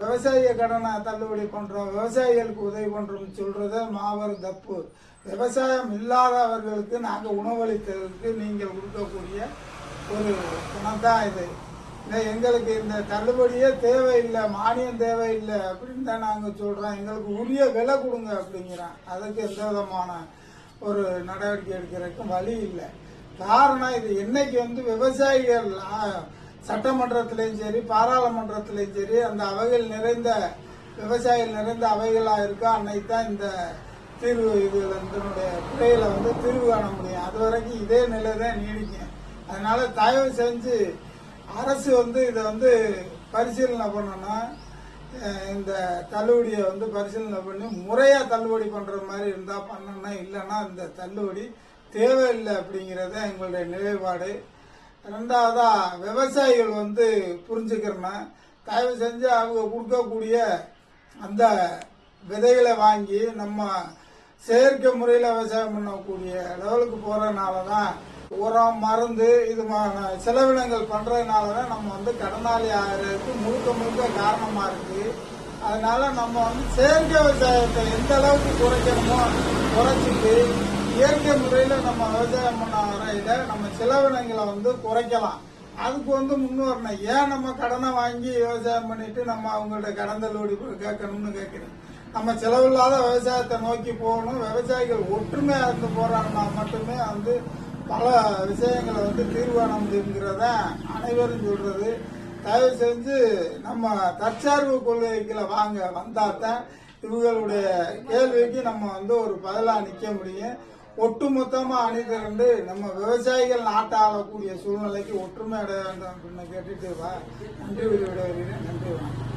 விவசாய கடனை தள்ளுபடி பண்றோம், விவசாயிகளுக்கு உதவி பண்றோம்னு சொல்றது மாபெரும் தப்பு. விவசாயம் இல்லாதவர்களுக்கு நாங்கள் உணவளித்ததற்கு நீங்கள் கொடுக்கக்கூடிய ஒரு பணம் தான் இது. எங்களுக்கு இந்த தள்ளுபடியே தேவையில்லை, மானியம் தேவையில்லை அப்படின்னு தான் நாங்கள் சொல்றோம். எங்களுக்கு உரிய விலை கொடுங்க அப்படிங்கிறோம். அதுக்கு எந்த விதமான ஒரு நடவடிக்கை எடுக்கிறதுக்கும் வழி இல்லை. காரணம் இது என்னைக்கு விவசாயிகள் சட்டமன்றத்திலையும் சரி பாராளுமன்றத்திலையும் சரி அந்த அவைகள் நிறைந்த விவசாயிகள் நிறைந்த அவைகளாக இருக்கா அன்னைக்கு தான் இந்த தீர்வு இதனுடைய குறைகளை தீர்வு காண முடியும். அது வரைக்கும் இதே நிலை தான் நீடிக்கும். அதனால தயவு செஞ்சு அரசு இதை பரிசீலனை பண்ணணும். இந்த தள்ளுபடியை பரிசீலனை பண்ணி முறையா தள்ளுபடி பண்ற மாதிரி இருந்தா பண்ணணும். இல்லைன்னா இந்த தள்ளுபடி தேவையில்லை அப்படிங்கறத எங்களுடைய நிலைப்பாடு. ரெண்டாவதா விவசாயிகள் புரிஞ்சுக்கிறேன். தயவு செஞ்சு அவங்க கொடுக்கக்கூடிய அந்த விதைகளை வாங்கி நம்ம செயற்கை முறையில் விவசாயம் பண்ணக்கூடிய லெவலுக்கு போறதுனாலதான் உரம் மருந்து இதுமான செலவினங்கள் பண்றதுனாலதான் நம்ம கடனாளி ஆகிறதுக்கு முழுக்க காரணமா இருக்கு. அதனால நம்ம செயற்கை விவசாயத்தை எந்த அளவுக்கு குறைக்கணுமோ குறைச்சிட்டு இயற்கை முறையில நம்ம விவசாயம் பண்ண வரையில நம்ம செலவினங்களை குறைக்கலாம். அதுக்கு முன்வரணும். ஏன் நம்ம கடனை வாங்கி விவசாயம் பண்ணிட்டு நம்ம அவங்கள்ட்ட கடன் தள்ளுபடி கேட்கணும்னு கேட்கிறேன். நம்ம செலவில்லாத விவசாயத்தை நோக்கி போகணும். விவசாயிகள் ஒற்றுமையா இருந்து போறாங்கன்னா மட்டுமே பல விஷயங்களை தீர்வு காண முடியுங்கிறத அனைவரும் சொல்றது. தயவு செஞ்சு நம்ம தற்சார்பு கொள்கைகளை வந்தாதான் இவங்களுடைய கேள்விக்கு நம்ம ஒரு பதிலா நிக்க முடியும். ஒட்டுமொத்தமா அணிதிரண்டு நம்ம விவசாயிகள் நாட்டை ஆளக்கூடிய சூழ்நிலைக்கு ஒற்றுமை அடைய வேண்டும் அப்படின்னு கேட்டுட்டு நன்றி விடைபெறுகிறேன். நன்றி வணக்கம்.